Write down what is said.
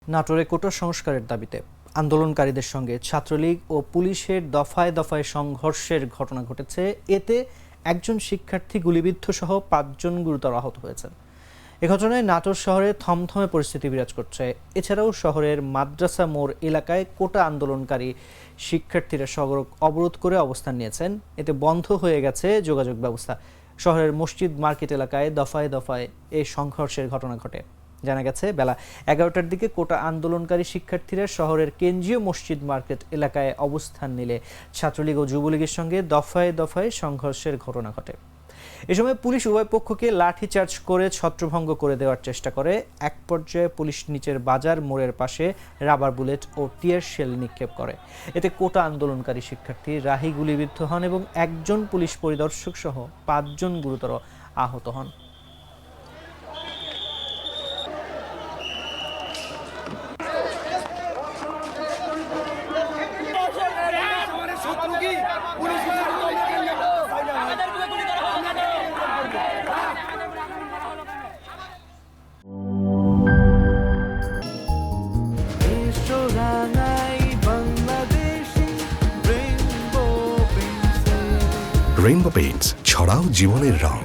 নাটোরে কোটা সংস্কারের দাবিতে আন্দোলনকারীদের সঙ্গে ছাত্রলীগ ও পুলিশের দফায় দফায় সংঘর্ষের ঘটনা ঘটেছে। এতে একজন শিক্ষার্থী গুলিবিদ্ধ সহ ৫ জন গুরুতর আহত হয়েছেন। এ ঘটনায় নাটোর শহরে থমথমে পরিস্থিতি বিরাজ করছে। এছাড়াও শহরের মাদ্রাসা মোড় এলাকায় কোটা আন্দোলনকারী শিক্ষার্থীরা সড়ক অবরোধ করে অবস্থান নিয়েছেন। এতে বন্ধ হয়ে গেছে যোগাযোগ ব্যবস্থা। শহরের মসজিদ মার্কেট এলাকায় দফায় দফায় এই সংঘর্ষের ঘটনা ঘটে। জানা গেছে বেলা ১১টার দিকে কোটা আন্দোলনকারী শিক্ষার্থীরা শহরের কেন্দ্রীয় মসজিদ মার্কেট এলাকায় অবস্থান নিলে ছাত্রলীগ ও যুবলীগের সঙ্গে দফায় দফায় সংঘর্ষের ঘটনা ঘটে। এ সময় পুলিশ উভয় পক্ষকে লাঠিচার্জ করে ছত্রভঙ্গ করে দেওয়ার চেষ্টা করে। এক পর্যায়ে পুলিশ নিচের বাজার মোড়ের পাশে রাবার বুলেট ও টিয়ার শেল নিক্ষেপ করে। এতে কোটা আন্দোলনকারী শিক্ষার্থী রাহি গুলিবিদ্ধ হন এবং একজন পুলিশ পরিদর্শক সহ ৫ জন গুরুতর আহত হন। রেইনবো পেইন্টস, ছড়াও জীবনের রং।